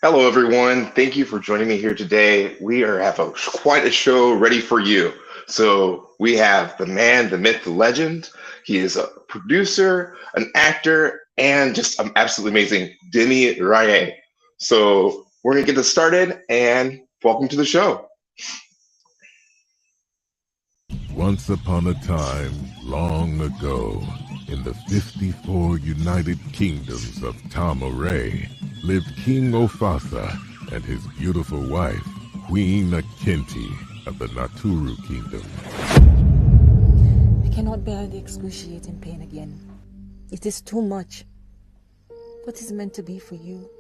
Hello, everyone. Thank you for joining me here today. Have quite a show ready for you. So we have the man, the myth, the legend. He is a producer, an actor, and just absolutely amazing, Diemiruaye. So we're gonna get this started, and welcome to the show. Once upon a time, long ago, in the 54 United Kingdoms of Tamaray, lived King Ofasa and his beautiful wife, Queen Akinti of the Naturu Kingdom. I cannot bear the excruciating pain again. It is too much. What is meant to be for you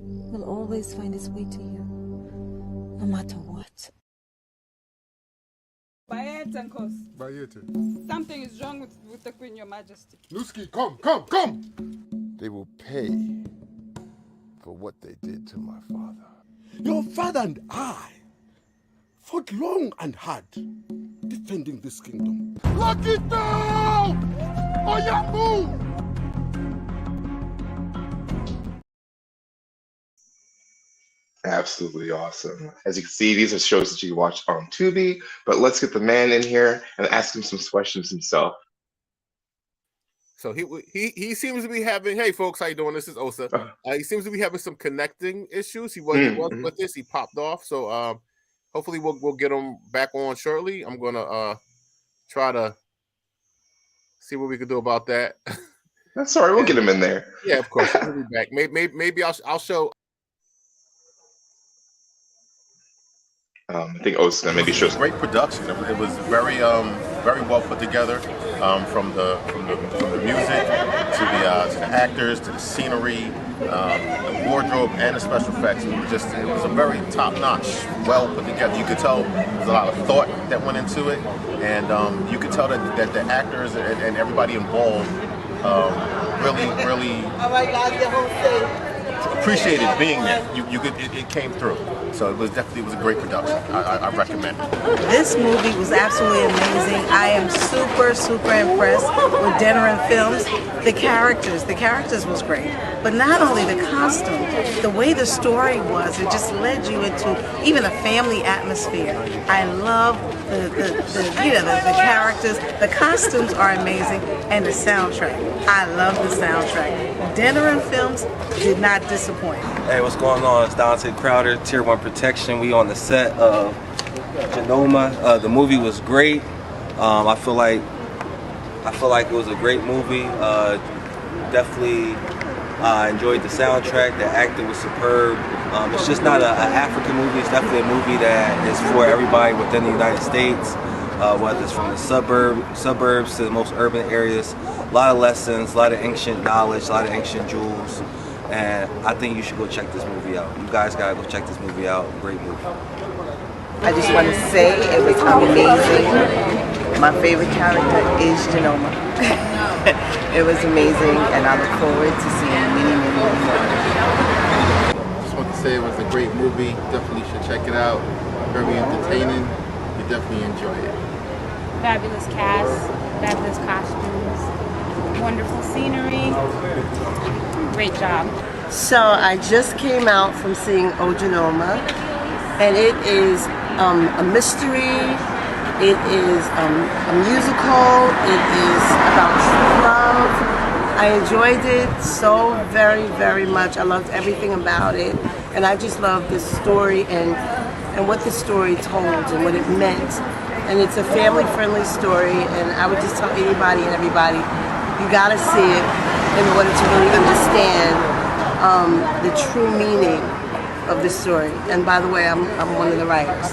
will always find its way to you, no matter what. Bayete, Nkosi. Bayete. Something is wrong with the Queen, Your Majesty. Nuski, come! They will pay for what they did to my father. Your father and I fought long and hard defending this kingdom. Lock it down! Or you move! Absolutely awesome. As you can see, these are shows that you can watch on Tubi, but let's get the man in here and ask him some questions himself. So he seems to be having. Hey folks, how you doing? This is Osa. He seems to be having some connecting issues. He was with this. He popped off. So hopefully we'll get him back on shortly. I'm gonna try to see what we can do about that. That's all right. We'll get him in there. Yeah, of course. He'll be back. Maybe I'll show. I think Osa maybe shows great production. It was very well put together. From the music to the actors to the scenery, the wardrobe and the special effects. It was a very top notch, well put together. You could tell there's a lot of thought that went into it, and you could tell that the actors and everybody involved really appreciated being there. It came through. So it was a great production. I recommend it. This movie was absolutely amazing. I am super impressed with DeniranFilms. The characters was great. But not only the costume, the way the story was, it just led you into even a family atmosphere. I love the characters. The costumes are amazing, and the soundtrack. I love the soundtrack. DeniranFilms did not disappoint. Hey, what's going on? It's Dante Crowder, Tier 1 Protection. We on the set of Genoma. The movie was great. I feel like it was a great movie. Definitely enjoyed the soundtrack. The acting was superb. It's just not an African movie. It's definitely a movie that is for everybody within the United States, whether it's from the suburbs to the most urban areas. A lot of lessons, a lot of ancient knowledge, a lot of ancient jewels. And I think you should go check this movie out. You guys gotta go check this movie out. Great movie. I just want to say it was amazing. My favorite character is Genoma. It was amazing, and I look forward to seeing many more. Just want to say it was a great movie. Definitely should check it out. Very entertaining. You definitely enjoy it. Fabulous cast, fabulous costumes, wonderful scenery. Great job. So I just came out from seeing Ojanoma, and it is a mystery, it is a musical, it is about true love. I enjoyed it so very much. I loved everything about it, and I just love the story and what the story told and what it meant. And it's a family-friendly story, and I would just tell anybody and everybody, you gotta see it in order to really understand the true meaning of the story. And by the way, I'm one of the writers.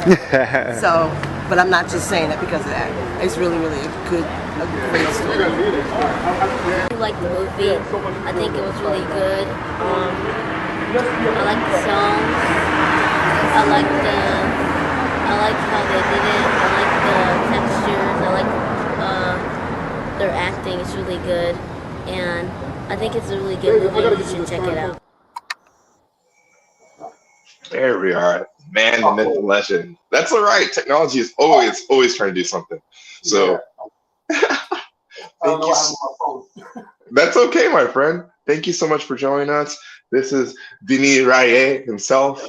But I'm not just saying that because of that. It's really a great story. I liked the movie. I think it was really good. I liked the songs. I liked how they did it. I liked the textures. I liked their acting. It's really good. And I think it's a really good movie. You should check it out. There we are. Man, the myth, the legend. That's all right. Technology is always trying to do something. So thank you. That's okay, my friend. Thank you so much for joining us. This is Diemiruaye himself.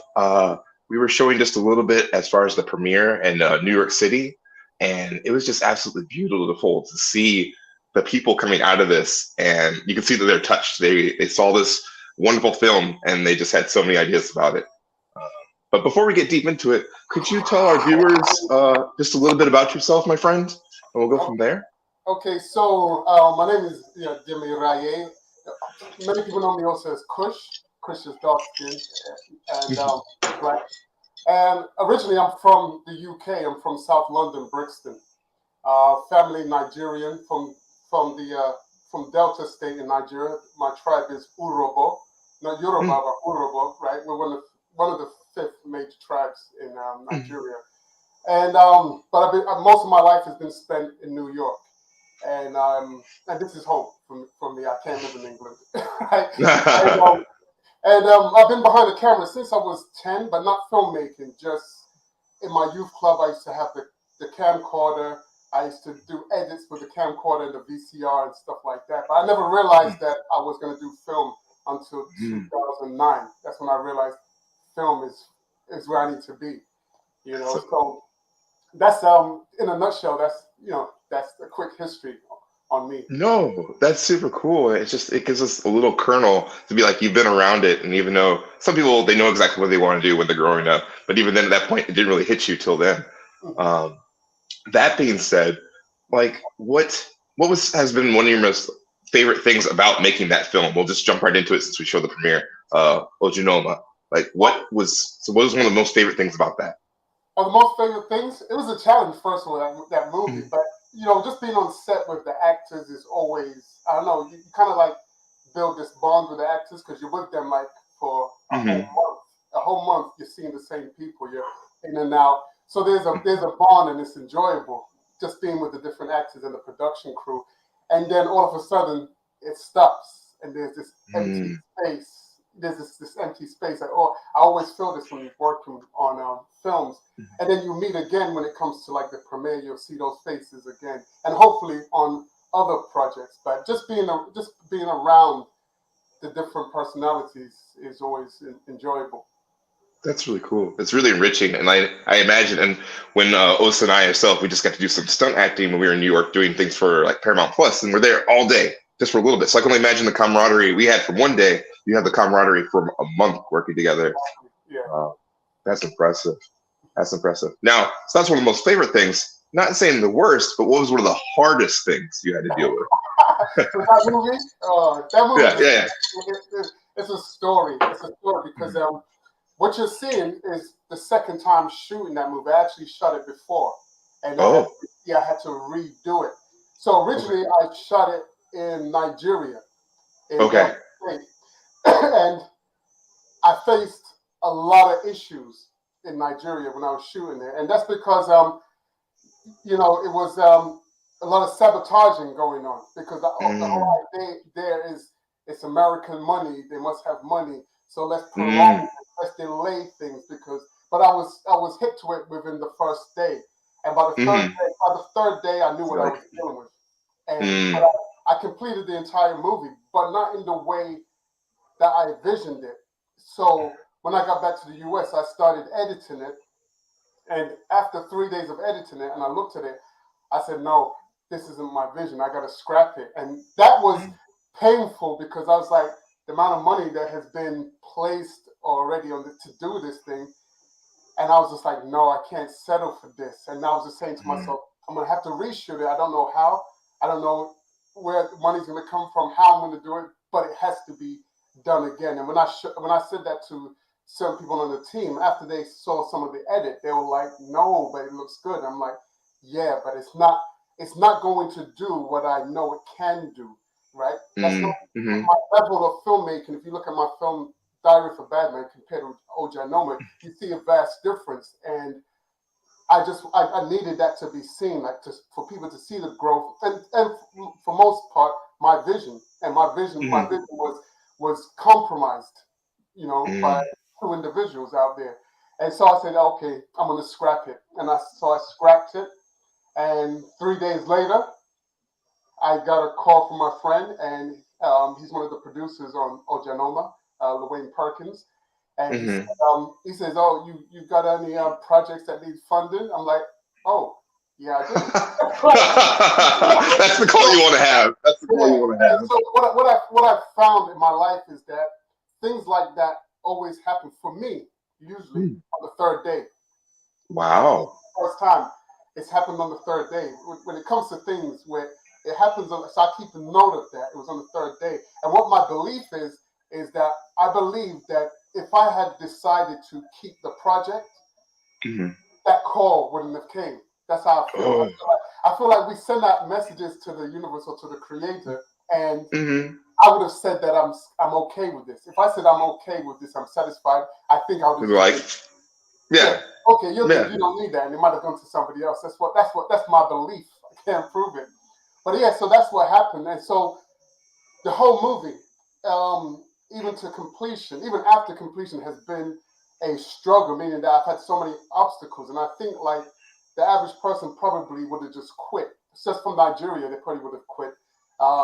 We were showing just a little bit as far as the premiere in New York City, and it was just absolutely beautiful to see the people coming out of this, and you can see that they're touched. They saw this wonderful film, and they just had so many ideas about it. But before we get deep into it, could you tell our viewers just a little bit about yourself, my friend, and we'll go from there. Okay, so my name is Diemiruaye. Many people know me also as Kush. Kush is dark skinned and black. And originally, I'm from the UK. I'm from South London, Brixton. Family Nigerian from Delta State in Nigeria. My tribe is Urobo, not Yoruba, but Urobo. Right, we're one of the 5th major tribes in Nigeria. And but most of my life has been spent in New York, and this is home for me. I can't live in England. Right? And I've been behind the camera since I was 10, but not filmmaking. Just in my youth club, I used to have the camcorder. I used to do edits with the camcorder and the VCR and stuff like that. But I never realized that I was going to do film until 2009. That's when I realized film is where I need to be. You know, so that's in a nutshell. That's a quick history on me. No, that's super cool. It gives us a little kernel to be like, you've been around it, and even though some people, they know exactly what they want to do when they're growing up, but even then at that point it didn't really hit you till then. That being said, like what has been one of your most favorite things about making that film? We'll just jump right into it since we showed the premiere, Ojinoma. Like what was one of the most favorite things about that? The most favorite things, it was a challenge, first of all, that movie. But, just being on set with the actors is always, I don't know, you kind of like build this bond with the actors because you're with them like for a whole month. A whole month, you're seeing the same people, you're in and out. So there's a bond, and it's enjoyable just being with the different actors and the production crew. And then all of a sudden, it stops, and there's this empty space. There's this empty space. I always feel this when you're working on films. And then you meet again when it comes to like the premiere. You'll see those faces again, and hopefully on other projects. But just being around the different personalities is always enjoyable. That's really cool. It's really enriching, and I imagine. And when Osa and I ourselves, we just got to do some stunt acting when we were in New York doing things for like Paramount Plus, and we're there all day just for a little bit. So I can only imagine the camaraderie we had from one day. You have the camaraderie from a month working together. Yeah. That's impressive. That's impressive. Now, so that's one of the most favorite things. Not saying the worst, but what was one of the hardest things you had to deal with? That movie? Yeah. It's a story. It's a story because what you're seeing is the second time shooting that movie. I actually shot it before, and I had to redo it. So originally, I shot it in Nigeria. And I faced a lot of issues in Nigeria when I was shooting there, and that's because it was a lot of sabotaging going on because the whole idea there is it's American money. They must have money, so let's prolong it, let's delay things But I was hit to it within the first day, and by the third day, I knew what I was dealing with, and I completed the entire movie, but not in the way that I envisioned it. So when I got back to the US, I started editing it. And after 3 days of editing it, and I looked at it, I said, no, this isn't my vision. I got to scrap it. And that was painful because I was like, the amount of money that has been placed already to do this thing. And I was just like, no, I can't settle for this. And I was just saying to myself, I'm going to have to reshoot it. I don't know how. I don't know where the money's going to come from, how I'm going to do it, but it has to be done again. And when I said that to certain people on the team, after they saw some of the edit, they were like, no, but it looks good. I'm like, yeah, but it's not going to do what I know it can do, right? That's not my level of filmmaking. If you look at my film Diary of a Badman compared to Ojinoma, you see a vast difference. And I needed that to be seen, like for people to see the growth, and for most part, my vision was compromised, by two individuals out there. And so I said, okay, I'm going to scrap it. And so I scrapped it. And 3 days later, I got a call from my friend, and He's one of the producers on Ojanoma, Lorraine Perkins. And he says, "Oh, you got any projects that need funding?" I'm like, "Oh, yeah, I do." That's the call you want to have. That's the call you want to have. So what I found in my life is that things like that always happen for me, usually on the third day. Wow. First time it's happened on the third day. When it comes to things where it happens, so I keep a note of that. It was on the third day. And what my belief is that I believe that if I had decided to keep the project, that call wouldn't have came. That's how I feel. I feel like we send out messages to the universe or to the creator, and I would have said that I'm okay with this. If I said I'm okay with this, I'm satisfied, I think I would have like, okay, you're good. You don't need that, and it might have gone to somebody else. That's my belief. I can't prove it, but yeah. So that's what happened, and so the whole movie, even to completion, even after completion, has been a struggle. Meaning that I've had so many obstacles, and I think like the average person probably would have just quit. It's just from Nigeria, they probably would have quit.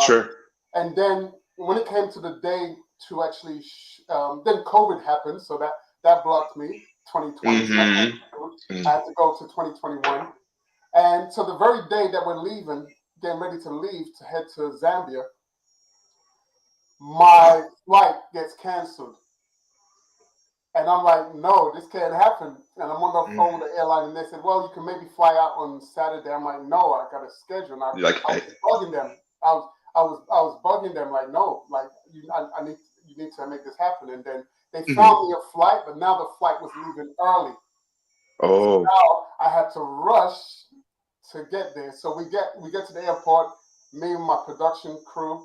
Sure. And then when it came to the day to actually, then COVID happened, so that blocked me. 2020. So I had to go to 2021. And so the very day that we're leaving, getting ready to leave to head to Zambia, my flight gets canceled. And I'm like, no, this can't happen. And I'm on the phone with the airline, and they said, well, you can maybe fly out on Saturday. I'm like, no, I got a schedule. And I was bugging them. I was bugging them like, no, like you need to make this happen. And then they found me a flight, but now the flight was leaving early. So now I had to rush to get there. So we get to the airport, me and my production crew,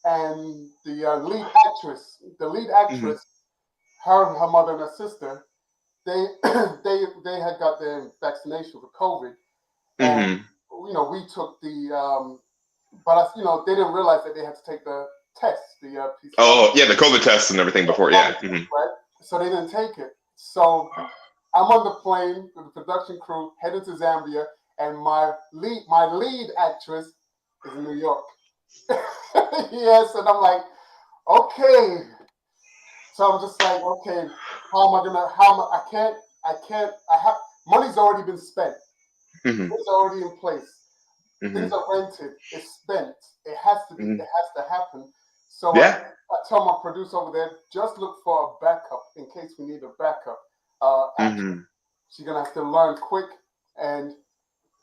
and the lead actress, her mother and her sister, they had got their vaccination for COVID, and we took the but they didn't realize that they had to take the test, the PCR. The COVID tests and everything before, right? So they didn't take it. So I'm on the plane with the production crew headed to Zambia, and my lead actress is in New York. Yes, and I'm like, okay. So I'm just like, okay, money's already been spent. It's already in place. Things are rented. It's spent. It has to be. It has to happen. So I tell my producer over there, just look for a backup in case we need a backup. She's gonna have to learn quick, and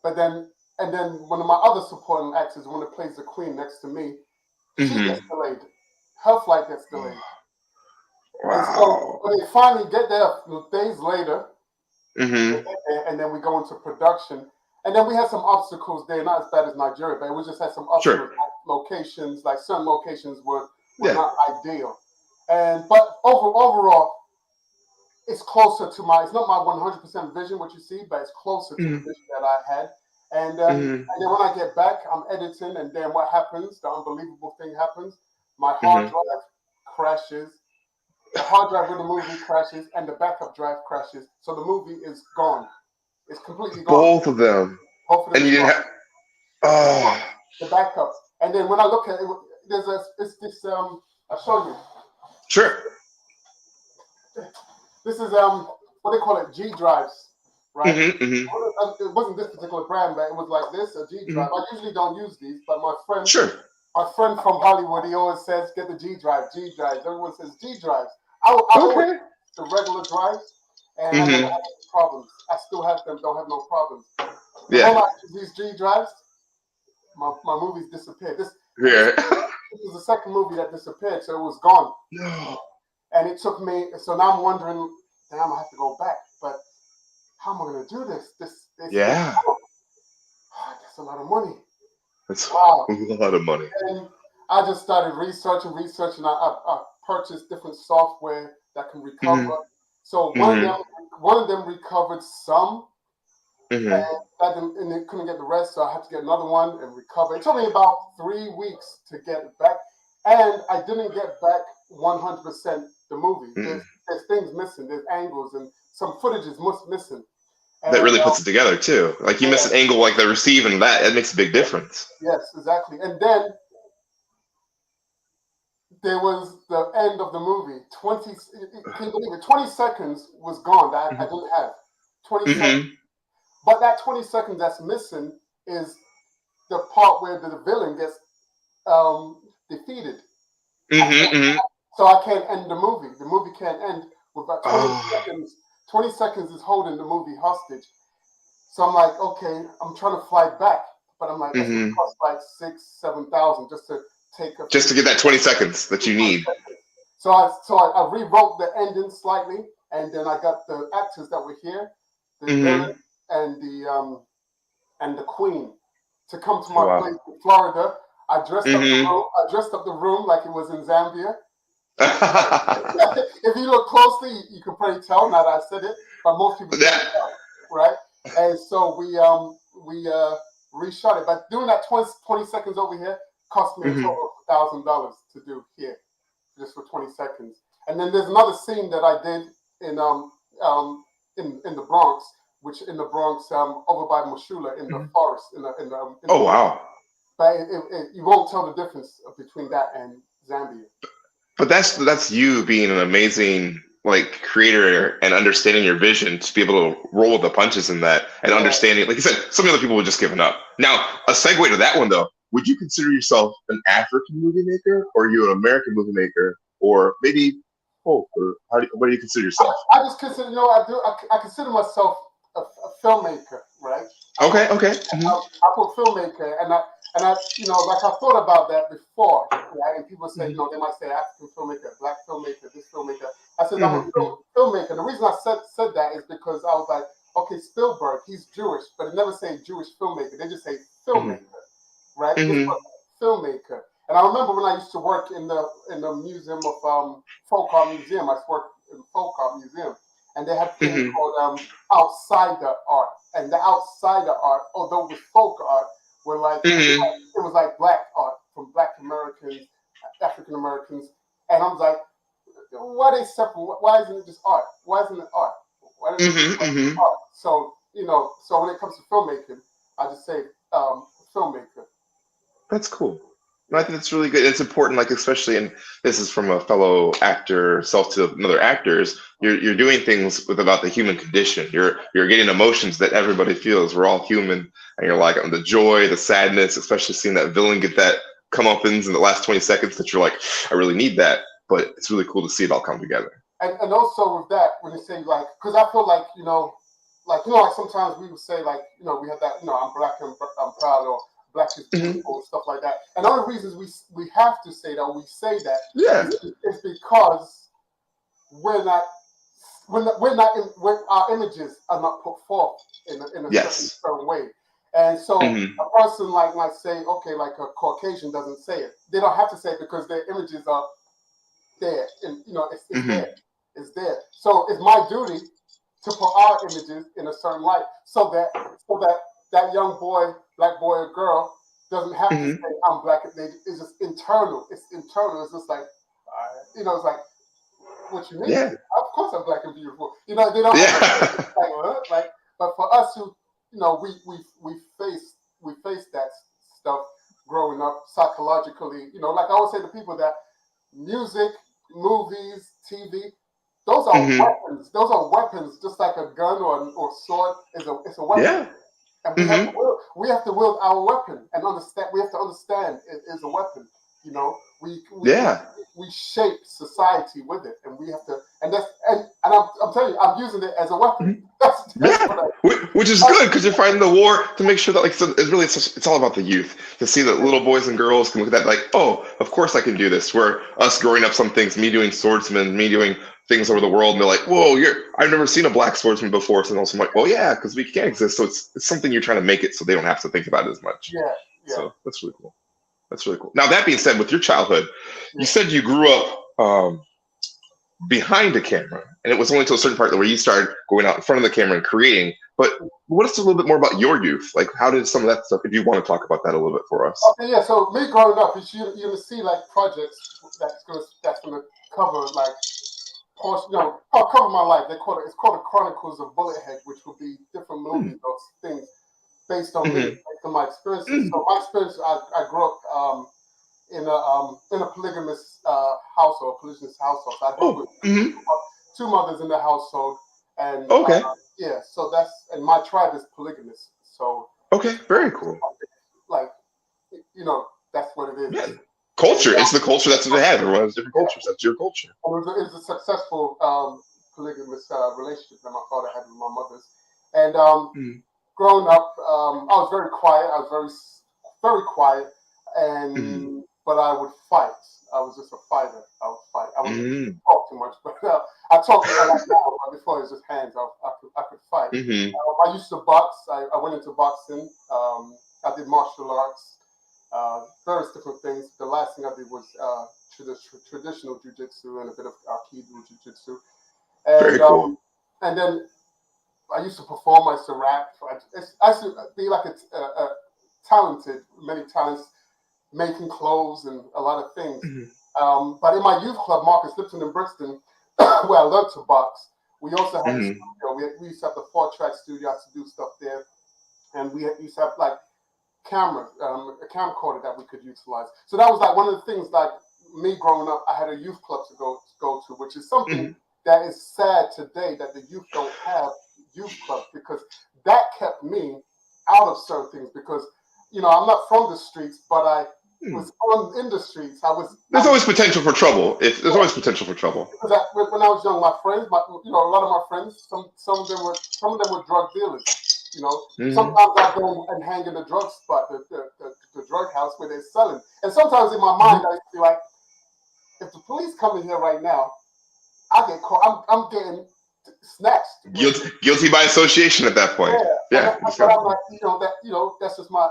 then one of my other supporting actors, the one that plays the queen next to me, she gets delayed. Her flight gets delayed. And so when they finally get there days later, and then we go into production. And then we had some obstacles there, not as bad as Nigeria, but we just had some obstacles. Locations, like certain locations were not ideal. But overall, it's closer to it's not my 100% vision, what you see, but it's closer to the vision that I had. And then when I get back, I'm editing, and then what happens? The unbelievable thing happens. My hard drive crashes. The hard drive with the movie crashes, and the backup drive crashes. So the movie is gone. It's completely gone. Both of them. And you didn't have the backup. And then when I look at it, it's this I'll show you. Sure. This is what they call it, G drives, right? It wasn't this particular brand, but it was like this, a G drive. I usually don't use these, but my friend from Hollywood, he always says, get the G drives. Everyone says G drives. I always the regular drives, and I never had any problems. I still have them, don't have no problems. The moment I use these G drives, my movies disappeared. This was the second movie that disappeared, so it was gone. No. And it took me, so now I'm wondering, damn, I have to go back, but how am I going to do this? That's a lot of money. That's a lot of money. And I just started researching. I purchased different software that can recover. So one of them recovered some, and it couldn't get the rest, so I had to get another one and recover. It took me about 3 weeks to get it back, and I didn't get back 100% the movie. There's things missing. There's angles and some footage is missing. And that really puts it together too. Like you miss an angle like the receive, and that makes a big difference. Yes, exactly. And then there was the end of the movie. 20, can you believe it? 20 seconds was gone that I didn't have. 20 seconds. But that 20 seconds that's missing is the part where the villain gets defeated. So I can't end the movie. The movie can't end with about 20 seconds. 20 seconds is holding the movie hostage. So I'm like, okay, I'm trying to fly back, but I'm like, that's gonna cost like $6,000-7,000 just to take a just to get that 20 seconds that you need. So I rewrote the ending slightly, and then I got the actors that were here, the villain and the queen, to come to my place in Florida. I dressed up the room. I dressed up the room like it was in Zambia. If you look closely, you can probably tell now that I said it, but most people can't tell, right? And so we reshot it. But doing that 20 seconds over here cost me a total of $1,000 to do here, just for 20 seconds. And then there's another scene that I did in the Bronx, which in the Bronx over by Moshula in the forest wow. But you won't tell the difference between that and Zambia. But that's you being an amazing like creator and understanding your vision to be able to roll with the punches in that and understanding, like you said, some other people would just given up. Now, a segue to that one though, would you consider yourself an African movie maker, or are you an American movie maker, or maybe both, or what do you consider yourself? I just consider, I consider myself a filmmaker, right? Okay. I'm a filmmaker, and I, like I thought about that before, right? And people say, they might say African filmmaker, black filmmaker, this filmmaker. I said, I'm a filmmaker. The reason I said that is because I was like, okay, Spielberg, he's Jewish, but they never say Jewish filmmaker. They just say filmmaker, right? Just filmmaker. And I remember when I used to work in the museum of folk art museum. I worked in folk art museum, and they had things called outsider art. And the outsider art, although it was folk art, were like it was like black art from Black Americans, African Americans, and I was like, why are they separate? Why isn't it just art? Why isn't it art? Why isn't it art? So so when it comes to filmmaking, I just say filmmaker. That's cool. I think that's really good. It's important, like especially, and this is from a fellow actor, self to another actors. You're doing things with about the human condition. You're getting emotions that everybody feels. We're all human, and you're like the joy, the sadness, especially seeing that villain get that comeuppance in the last 20 seconds. That you're like, I really need that. But it's really cool to see it all come together. And also with that, when you say like, because I feel like like sometimes we would say like we have that I'm black and I'm proud, or black is beautiful, stuff like that. And one of the reasons we have to say that, we say that is because when our images are not put forth in a certain way. And so a person might say, okay, like a Caucasian doesn't say it. They don't have to say it because their images are there, and it's there. It's there. So it's my duty to put our images in a certain light, so that young boy, black boy or girl, doesn't have to say I'm black. It's just internal. It's internal. It's just like it's like, what you mean? Yeah. Of course I'm black and beautiful. They don't have to like but for us who we face that stuff growing up psychologically. Like I always say to people that music, movies, TV, those are weapons. Those are weapons, just like a gun or sword is a weapon. Yeah. And we have to wield our weapon and understand. We have to understand it is a weapon. We shape society with it, and we have to. And I'm telling you, I'm using it as a weapon. Which is good, because you're fighting the war to make sure that it's all about the youth, to see that little boys and girls can look at that like, oh, of course I can do this. Where us growing up, some things, me doing swordsman, me doing things over the world, and they're like, whoa, I've never seen a black swordsman before. So I'm like, well, yeah, because we can't exist. So it's something you're trying to make it so they don't have to think about it as much. Yeah. So that's really cool. That's really cool. Now, that being said, with your childhood, you said you grew up behind the camera, and it was only to a certain part where you started going out in front of the camera and creating. But what is a little bit more about your youth? Like, how did some of that stuff, if you want to talk about that a little bit for us? Okay, yeah. So me growing up, you're gonna see like projects that's gonna cover like cover my life. It's called the Chronicles of Bullethead, which will be different movies, those things based on me, based on my experiences. So my experience, I grew up in a polygamous household, polygamous household. So I grew up with two mothers in the household, and yeah. So and my tribe is polygamous. So very cool. Like, you know, that's what it is. Yeah. Culture. It's the culture that's what they have. Everyone has different cultures. That's your culture. It was a successful polygamous relationship that my father had with my mother's. And growing up, I was very quiet. I was very quiet, and but I would fight. I was just a fighter. I would fight. I wouldn't talk too much, but I talked a lot now. But before it was just hands. I could fight. I used to box. I went into boxing. I did martial arts, various different things. The last thing I did was traditional jiu-jitsu and a bit of Aikido jiu-jitsu. And, very cool. And then I used to perform. I used to rap. I used to be like a talented, many talents, making clothes and a lot of things. But in my youth club, Marcus Lipton in Brixton, where I learned to box, we also had a studio. We used to have the 4-track studio. I used to do stuff there. And we used to have like cameras, a camcorder that we could utilize. So that was like one of the things, like me growing up, I had a youth club to go to, which is something that is sad today that the youth don't have youth clubs, because that kept me out of certain things, because, you know, I'm not from the streets, but I was in the streets. There's always potential for trouble. There's always potential for trouble. Because when I was young, my friends, a lot of my friends, some of them were drug dealers. You know, sometimes I go and hang in the drug spot, the drug house where they're selling. And sometimes in my mind, I feel like, if the police come in here right now, I get caught. I'm getting snatched. Guilty by association at that point. Yeah. But I'm like, that's just my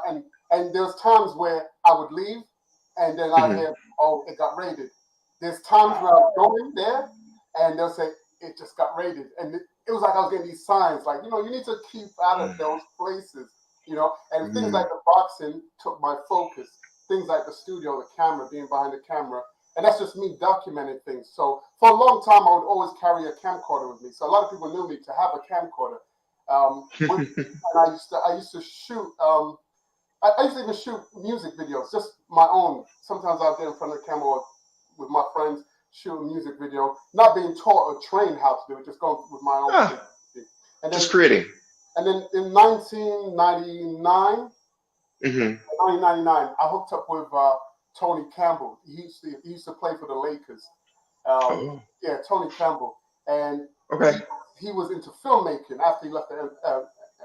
and there's times where I would leave, and then I hear, oh, it got raided. There's times where I'm going there, and they'll say it just got raided, and it was like I was getting these signs, like, you need to keep out of those places, and things like the boxing took my focus, things like the studio, the camera, being behind the camera, and that's just me documenting things. So for a long time, I would always carry a camcorder with me. So a lot of people knew me to have a camcorder. And I used to shoot. I used to even shoot music videos, just my own. Sometimes I'll get in front of the camera with my friends, shoot a music video, not being taught or trained how to do it, just going with my own thing. And then, just creating. And then in 1999, I hooked up with Tony Campbell. He used to play for the Lakers. Yeah, Tony Campbell. And he was into filmmaking. After he left the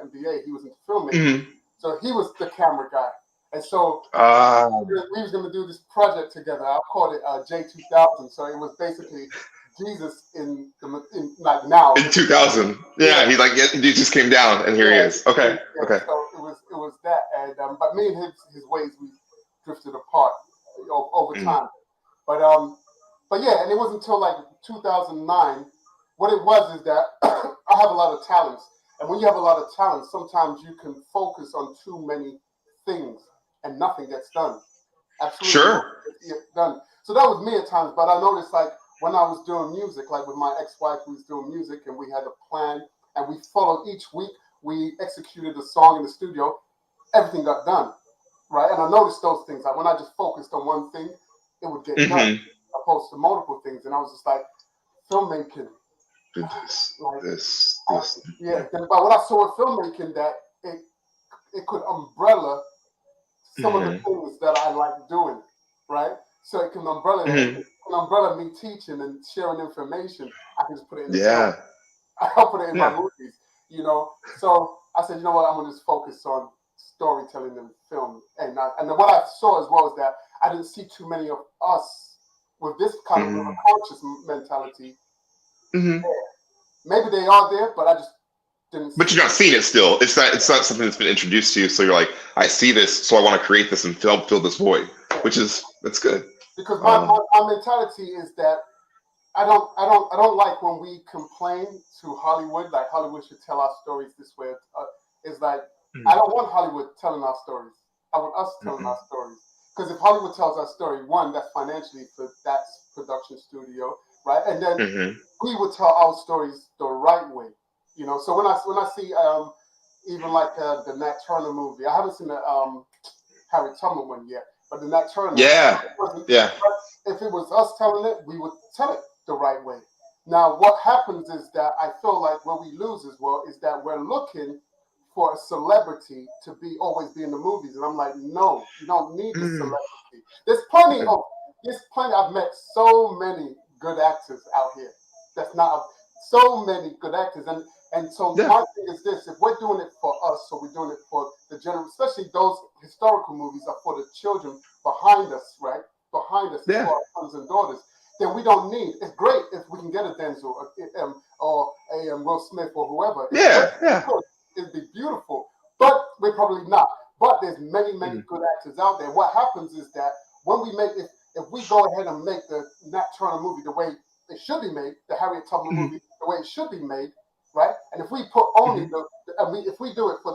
NBA, he was into filmmaking. So he was the camera guy. And so we was going to do this project together. I called it J2000. So it was basically Jesus in like now. In 2000. Yeah, he just came down and here he is. Okay. So it was that. And but me and his ways, we drifted apart over time. But yeah, and it wasn't until like 2009. What it was is that I have a lot of talents. And when you have a lot of talent, sometimes you can focus on too many things and nothing gets done. Absolutely. Sure. Done. So that was me at times. But I noticed, like, when I was doing music, like with my ex-wife, we was doing music and we had a plan and we followed each week. We executed a song in the studio. Everything got done. Right. And I noticed those things. Like when I just focused on one thing, it would get done, opposed to multiple things. And I was just like, filmmaking. This. Yeah, but what I saw with filmmaking, that it could umbrella some of the things that I like doing, right? So it can umbrella me teaching and sharing information. I can just put it in the film. I'll put it in my movies, So I said, you know what, I'm gonna just focus on storytelling and film. And what I saw as well is that I didn't see too many of us with this kind of conscious mentality. Maybe they are there, but I just didn't. But you're not seeing it still. It's not something that's been introduced to you. So you're like, I see this, so I want to create this and fill this void, that's good. Because my mentality is that I don't like when we complain to Hollywood, like Hollywood should tell our stories this way. It's like I don't want Hollywood telling our stories. I want us telling our stories. Because if Hollywood tells our story, one, that's financially for that production studio. Right, and then we would tell our stories the right way, So when I see even like the Nat Turner movie, I haven't seen the Harry Tubman one yet, But the Nat Turner, Yeah. wasn't. Yeah. But if it was us telling it, we would tell it the right way. Now, what happens is that I feel like where we lose as well is that we're looking for a celebrity to always be in the movies, and I'm like, no, you don't need the celebrity. There's plenty. I've met so many good actors out here. That's not so many good actors, and so my thing is this: if we're doing it for us, so we're doing it for the general, especially those historical movies are for the children behind us, right? Behind us, for our sons and daughters. Then we don't need. It's great if we can get a Denzel or a Will Smith or whoever. It'd be beautiful, but we're probably not. But there's many good actors out there. What happens is that when we make if we go ahead and make the Nat Turner movie the way it should be made, the Harriet Tubman movie the way it should be made, right? And if we put only if we do it for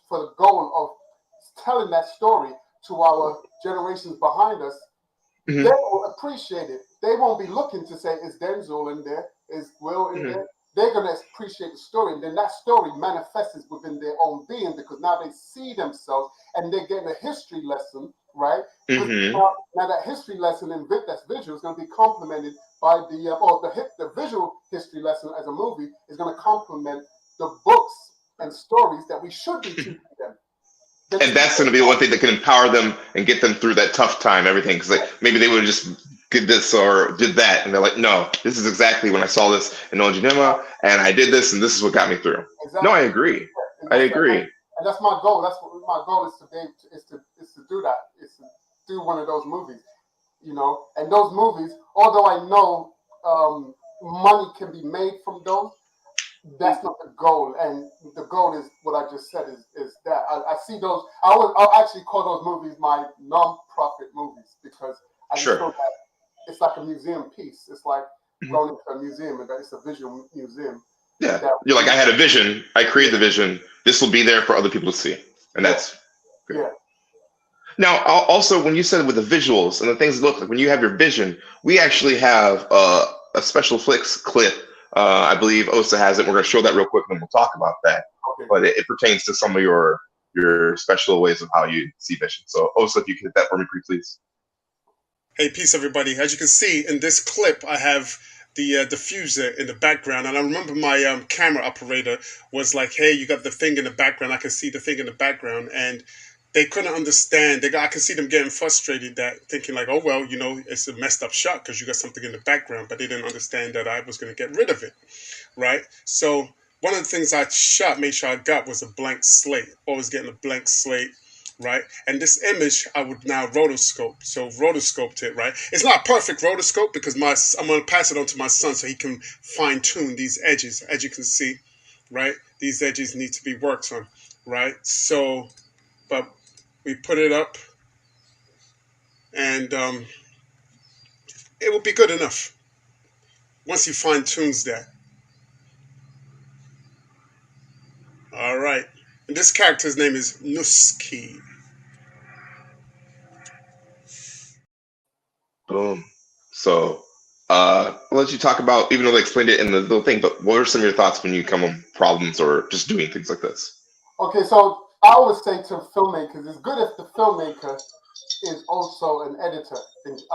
the goal of telling that story to our generations behind us, they will appreciate it. They won't be looking to say, is Denzel in there? Is Will in there? They're going to appreciate the story. And then that story manifests within their own being because now they see themselves and they're getting a history lesson, right? Now that history lesson and that's visual is going to be complemented by the visual history lesson as a movie is going to complement the books and stories that we should be teaching them. And that's going to be the one thing that can empower them and get them through that tough time, everything. Because like maybe they would have just did this or did that, and they're like, no, this is exactly when I saw this in Ojinima, and I did this, and this is what got me through. Exactly. No, I agree. I agree. And that's my goal. That's what my goal is to do that. Is to do one of those movies, you know. And those movies, although I know money can be made from those, that's not the goal. And the goal is what I just said is that I see those. I'll actually call those movies my non-profit movies because I just feel that it's like a museum piece. It's like going into a museum, and it's a visual museum. Yeah, you're like, I had a vision. I created the vision. This will be there for other people to see, and that's good. Yeah. Now, also, when you said with the visuals and the things that look like, when you have your vision, we actually have a special flicks clip. I believe Osa has it. We're going to show that real quick, and then we'll talk about that. Okay. But it pertains to some of your special ways of how you see vision. So, Osa, if you could hit that for me, please. Hey, peace, everybody. As you can see in this clip, I have the diffuser in the background, and I remember my camera operator was like, "Hey, you got the thing in the background. I can see the thing in the background," and they couldn't understand. I could see them getting frustrated, thinking like, "Oh well, you know, it's a messed up shot because you got something in the background," but they didn't understand that I was going to get rid of it, right? So one of the things I made sure I got was a blank slate. Always getting a blank slate. Right, and this image I would now rotoscope. So rotoscoped it, right? It's not a perfect rotoscope because I'm going to pass it on to my son so he can fine tune these edges. As you can see, right, these edges need to be worked on, right? So, but we put it up, and it will be good enough once he fine tunes that. All right, and this character's name is Nuski. Boom. So I'll let you talk about, even though they explained it in the little thing, but what are some of your thoughts when you come on problems or just doing things like this? Okay, so I always say to filmmakers, it's good if the filmmaker is also an editor.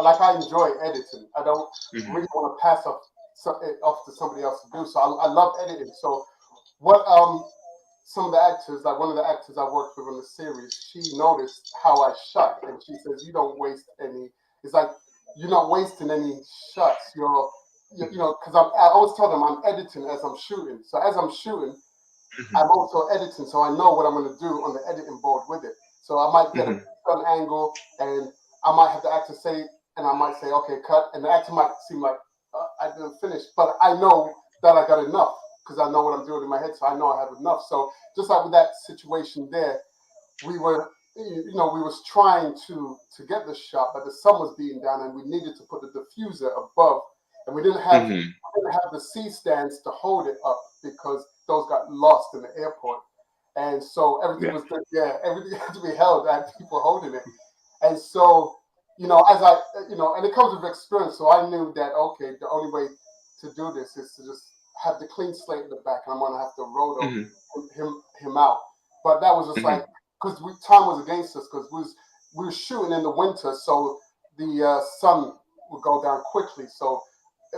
Like, I enjoy editing. I don't really want to pass it off to somebody else to do. So I love editing. So what some of the actors, like one of the actors I worked with on the series, she noticed how I shot, and she says, "You don't waste any." It's like, you're not wasting any shots. You know, because I always tell them I'm editing as I'm shooting. So as I'm shooting, I'm also editing, so I know what I'm going to do on the editing board with it. So I might get a certain angle, and I might have the actor say, and I might say, "Okay, cut," and the actor might seem like I didn't finish, but I know that I got enough because I know what I'm doing in my head, so I know I have enough. So just like with that situation there, we were. We was trying to get the shot, but the sun was beating down, and we needed to put the diffuser above, and we didn't have the C stands to hold it up because those got lost in the airport, and so everything was everything had to be held. I had people holding it, and so as I and it comes with experience. So I knew that okay, the only way to do this is to just have the clean slate in the back, and I'm gonna have to roto him out. But that was just like. Because time was against us, because we were shooting in the winter, so the sun would go down quickly. So,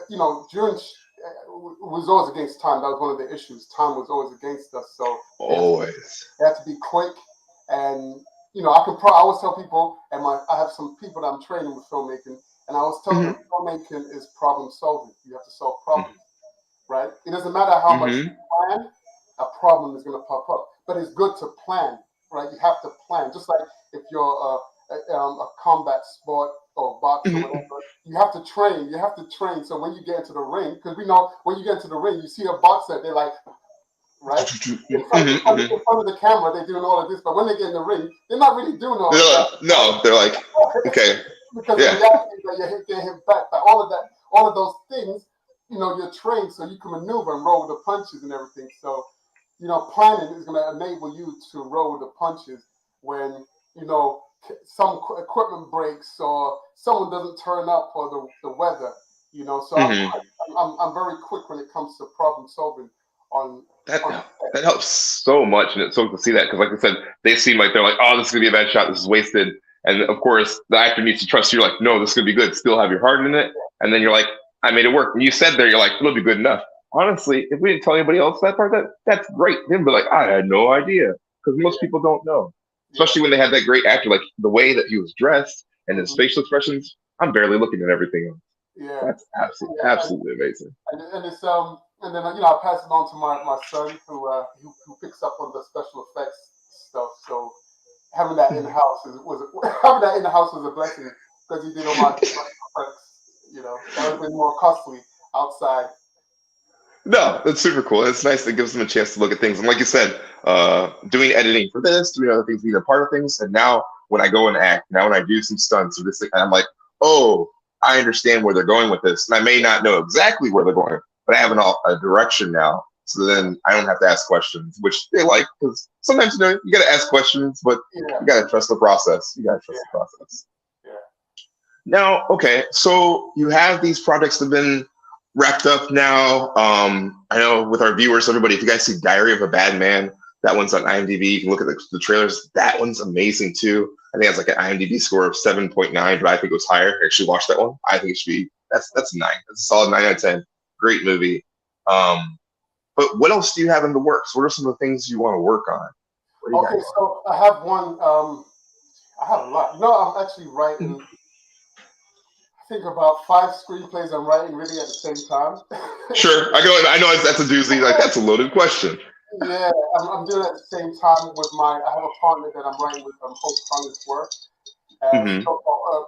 during it was always against time. That was one of the issues. Time was always against us. So Always. it had to be quick. And I always tell people, and I have some people that I'm training with filmmaking, and I always tell them filmmaking is problem solving. You have to solve problems, right? It doesn't matter how much you plan, a problem is going to pop up. But it's good to plan, right? You have to plan. Just like if you're a combat sport or box or whatever, you have to train. You have to train. So when you get into the ring, because we know when you get into the ring, you see a boxer, they're like, right? In front of the camera, they're doing all of this, but when they get in the ring, they're not really doing all of that. No, they're like, okay. Because the reality is that you're getting hit back. But all of those things, you're trained so you can maneuver and roll with the punches and everything. So, planning is going to enable you to roll with the punches when, some equipment breaks or someone doesn't turn up or the weather, So I'm very quick when it comes to problem solving on that helps so much, and it's so cool to see that because, like I said, they seem like they're like, oh, this is gonna be a bad shot, this is wasted, and of course the actor needs to trust you. You're like, no, this is gonna be good. Still have your heart in it, and then you're like, I made it work. And you said there, you're like, it'll be good enough. Honestly, if we didn't tell anybody else that part, that's great. They'd be like, I had no idea, because most people don't know, especially when they have that great actor, like the way that he was dressed and his facial expressions. I'm barely looking at everything else. Yeah, that's absolutely amazing. And it's and then I pass it on to my son who picks up on the special effects stuff. So having that in house was a blessing because he did all my special effects. That would have been more costly outside. No, that's super cool. It's nice. It gives them a chance to look at things. And like you said, doing editing for this, doing other things, being a part of things. And now when I go and act, now when I do some stunts or this thing, I'm like, oh, I understand where they're going with this. And I may not know exactly where they're going, but I have a direction now. So then I don't have to ask questions, which they like, because sometimes, you got to ask questions, but you got to trust the process. You got to trust the process. Yeah. Now, okay, so you have these projects that have been wrapped up now. I know with our viewers, everybody, if you guys see Diary of a Bad Man, that one's on IMDb. You can look at the trailers. That one's amazing too. I think it's like an IMDb score of 7.9, but I think it was higher. I actually watched that one. I think it should be that's 9. That's a solid 9 out of 10. Great movie. But what else do you have in the works? What are some of the things you want to work on? Okay, so I have one. I have a lot. I'm actually writing. I think about 5 screenplays I'm writing really at the same time. Sure, I know that's a doozy. Like that's a loaded question. Yeah, I'm doing it at the same time with I have a partner that I'm writing with, Hope Connor's work.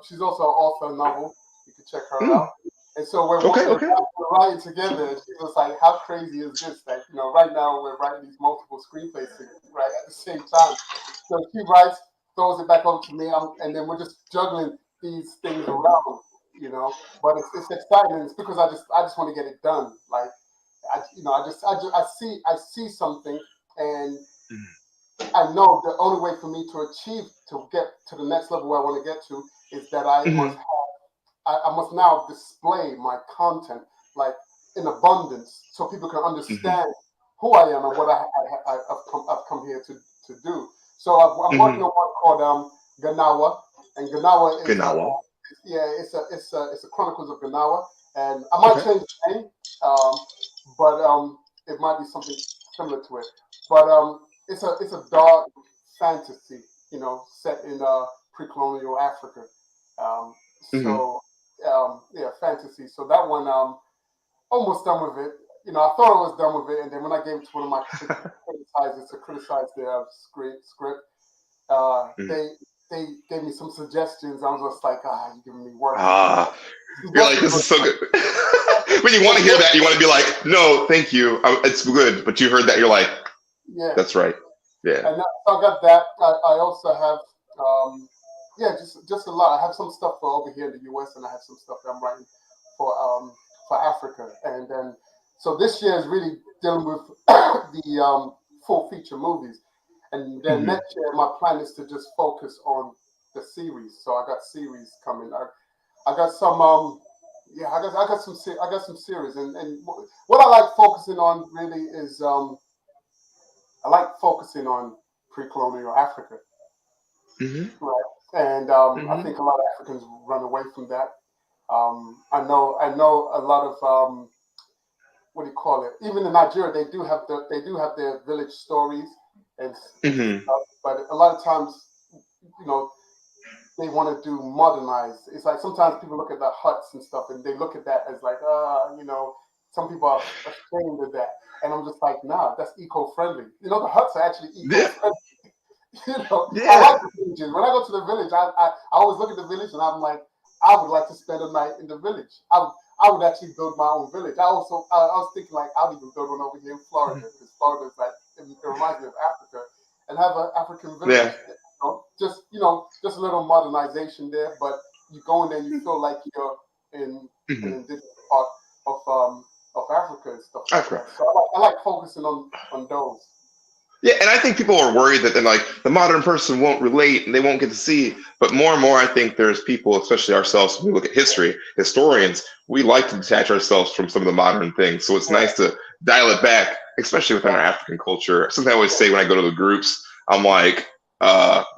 She's also an author of novel. You can check her out. And so we're writing together. And she was like, how crazy is this? That, right now we're writing these multiple screenplays right at the same time. So she writes, throws it back over to me, and then we're just juggling these things around, But it's exciting. It's because I just want to get it done. Like, I see something, and I know the only way for me to get to the next level where I want to get to is that I must now display my content like in abundance, so people can understand who I am and what I've come here to do. So I'm working on one called Ganawa, and Ganawa is it's a Chronicles of Ganawa, and I might change the name. But it might be something similar to it. But it's a dark fantasy, set in pre-colonial Africa. Fantasy. So that one, almost done with it. I thought I was done with it, and then when I gave it to one of my criticizers to criticize their script, they gave me some suggestions. I was just like, you're giving me work. You're like, this is so good. When you want to hear that, you want to be like, no, thank you. It's good. But you heard that, you're like, that's right. Yeah. And I got that. I also have, just a lot. I have some stuff for over here in the US, and I have some stuff that I'm writing for Africa. And then, so this year is really dealing with the full feature movies. And then next year, my plan is to just focus on the series. So I got series coming. I got some, I got some series. And what I like focusing on really is, I like focusing on pre-colonial Africa. Right? and I think a lot of Africans run away from that. I know a lot of what do you call it? Even in Nigeria, they do have their village stories and stuff, but a lot of times, you know, they want to do modernize. It's like sometimes people look at the huts and stuff, and they look at that as like, you know, some people are ashamed of that, and I'm just like, nah, that's eco-friendly. You know, the huts are actually eco-friendly. You know, I like the villages. When I go to the village, I always look at the village and I'm like, I would like to spend a night in the village. I would actually build my own village. I was thinking like I'll even build one over here in Florida because Florida is like it reminds me of Africa and have an African village. You know, just a little modernization there, but you go in there and you feel like you're in an indigenous part of Africa and stuff like that. So I like focusing on those. Yeah, and I think people are worried that then like the modern person won't relate and they won't get to see. But more and more, I think there's people, especially ourselves, when we look at history, historians, we like to detach ourselves from some of the modern things. So it's nice to dial it back, especially within our African culture. Something I always say when I go to the groups, I'm like,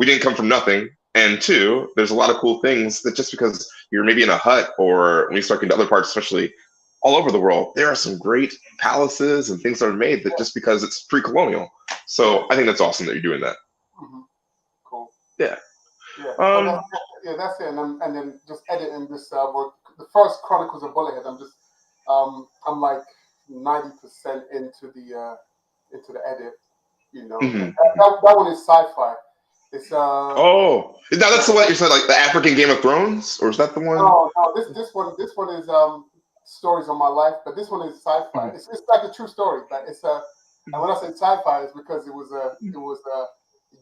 we didn't come from nothing. And two, there's a lot of cool things that just because you're maybe in a hut or when you start into other parts, especially all over the world, there are some great palaces and things that are made that just because it's pre-colonial. So I think that's awesome that you're doing that. Cool. Yeah. Yeah. So that's it. And then just editing this work. The first Chronicles of Bullethead. I'm like 90% into the edit. You know, that one is sci-fi. It's now that's the one you said, like the African Game of Thrones, or is that the one? No, this one is stories of my life, but this one is sci-fi. It's like a true story, but it's and when I say sci-fi, it's because it was a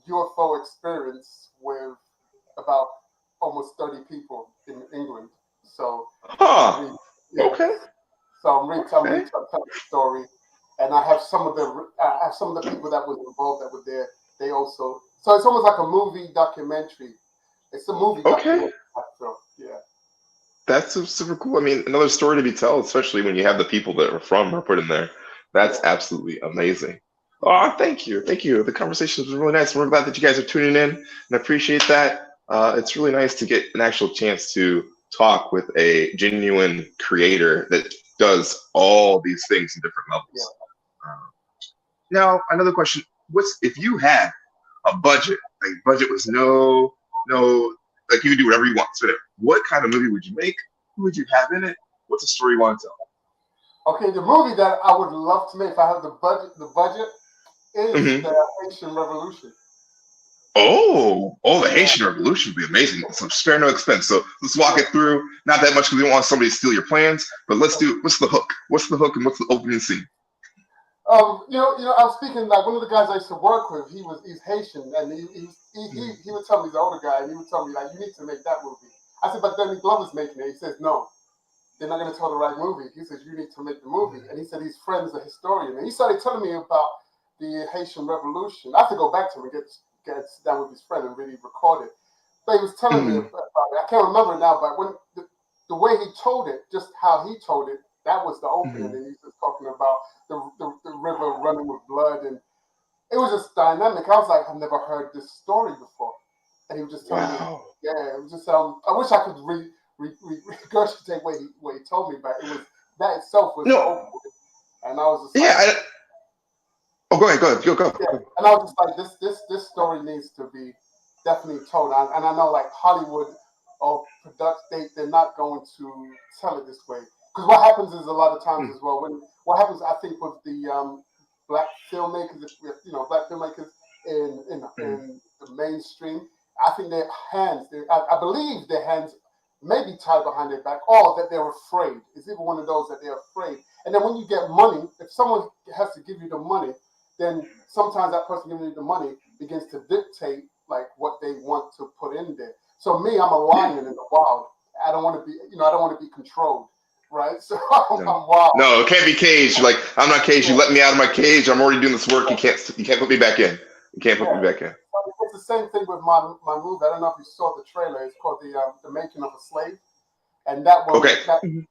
UFO experience with about almost 30 people in England. So okay. So I'm retelling the story, and I have some of the people that was involved that were there. They also, so it's almost like a movie documentary. It's a movie documentary. So, yeah. That's super cool. I mean, another story to be told, especially when you have the people that are from are put in there. That's absolutely amazing. Oh, thank you. Thank you. The conversation was really nice. We're glad that you guys are tuning in and I appreciate that. It's really nice to get an actual chance to talk with a genuine creator that does all these things in different levels. Now, another question. If you had a budget, like budget was no, like you could do whatever you want. So what kind of movie would you make? Who would you have in it? What's the story you want to tell? Okay, the movie that I would love to make if I have the budget is the Haitian Revolution. The Haitian Revolution would be amazing. So spare no expense. So let's walk it through. Not that much because we don't want somebody to steal your plans, but let's do. What's the hook? What's the hook and what's the opening scene? I was speaking like one of the guys I used to work with. He's Haitian, and he would tell me, the older guy, and he would tell me like, you need to make that movie. I said, but Danny Glover's making it. He says, no, they're not going to tell the right movie. He says, you need to make the movie. And he said his friend's a historian, and he started telling me about the Haitian Revolution. I have to go back to him and get down with his friend and really record it. But he was telling me about it. I can't remember now, but when the way he told it, just how he told it, that was the opening, and he was talking about the river running with blood, and it was just dynamic. I was like, I've never heard this story before, and he was just telling me, it was just I wish I could regurgitate what he told me, but it was that itself was the opening, and I was just go ahead, go. Yeah, and I was just like, this story needs to be definitely told, and I know like Hollywood or production, they're not going to tell it this way. Because what happens is a lot of times as well, what happens, I think, with the black filmmakers, black filmmakers in the mainstream, I think their hands, I believe their hands may be tied behind their back, or that they're afraid. It's even one of those that they're afraid. And then when you get money, if someone has to give you the money, then sometimes that person giving you the money begins to dictate like what they want to put in there. So me, I'm a lion in the wild. I don't want to be controlled. Right, so I'm wild. No, it can't be caged. Like I'm not caged. You let me out of my cage. I'm already doing this work. You can't put me back in. You can't put me back in. It's the same thing with my movie. I don't know if you saw the trailer. It's called the Making of a Slave, and that one. The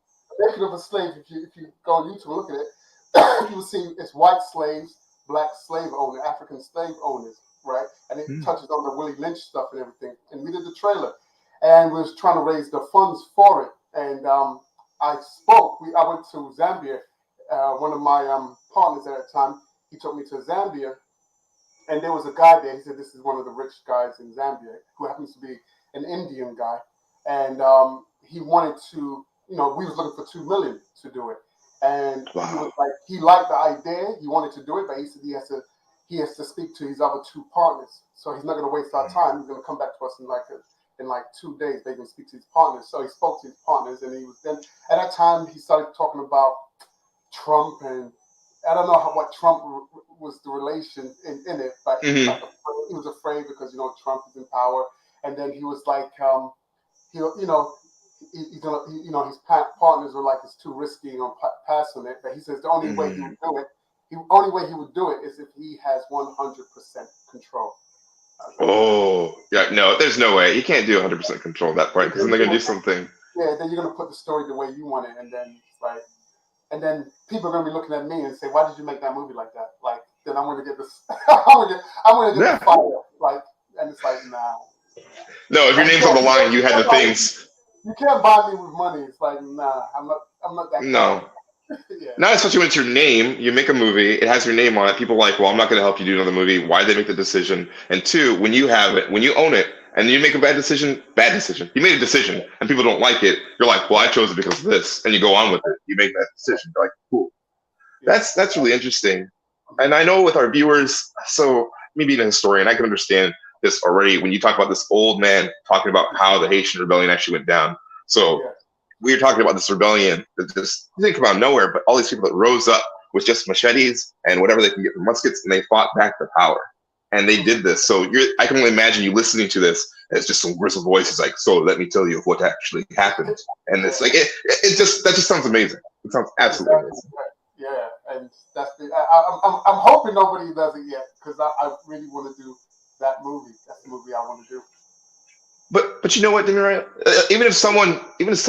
Making of a Slave. If you go on YouTube and look at it, you will see it's white slaves, black slave owners, African slave owners, right? and it touches on the Willie Lynch stuff and everything. And we did the trailer, and we was trying to raise the funds for it. And I went to Zambia. One of my partners at that time, he took me to Zambia, and there was a guy there. He said, "This is one of the rich guys in Zambia who happens to be an Indian guy," and he wanted to, we was looking for $2 million to do it, and he was like, he liked the idea, he wanted to do it, but he said he has to speak to his other two partners, so he's not going to waste our time. He's going to come back to us in like 2 days. They can speak to his partners. So he spoke to his partners, and he was then at that time he started talking about Trump, and I don't know what Trump was the relation in it, but he was afraid because Trump is in power, and then he was like, he's gonna, his partners were like, it's too risky, pass on it. But he says the only way he would do it, is if he has 100% control. Oh, yeah, no, there's no way. You can't do 100% control at that point because then they're gonna do something. Yeah, then you're gonna put the story the way you want it, and then it's like. And then people are gonna be looking at me and say, "Why did you make that movie like that?" Like, then I'm gonna get this. I'm gonna get the fire. Like, and it's like, nah. No, if your name's on the line, you had the things. You can't buy me with money. It's like, nah, I'm not that. No. Not especially when it's your name. You make a movie, it has your name on it. People are like, well, I'm not going to help you do another movie. Why did they make the decision? And two, when you have it, when you own it, and you make a bad decision. You made a decision, and people don't like it. You're like, well, I chose it because of this, and you go on with it. You make that decision. You're like, cool. That's really interesting. And I know with our viewers, so me being a historian, I can understand this already when you talk about this old man talking about how the Haitian rebellion actually went down. So we were talking about this rebellion that just didn't come out of nowhere, but all these people that rose up with just machetes and whatever they can get from muskets, and they fought back the power. And they did this. So I can only imagine you listening to this as just some grizzled voices like, so let me tell you what actually happened. And it's like, that just sounds amazing. It sounds absolutely amazing. Yeah, and that's I'm hoping nobody does it yet because I really want to do that movie. That's the movie I want to do. But you know what, Demiruaye? Even if someone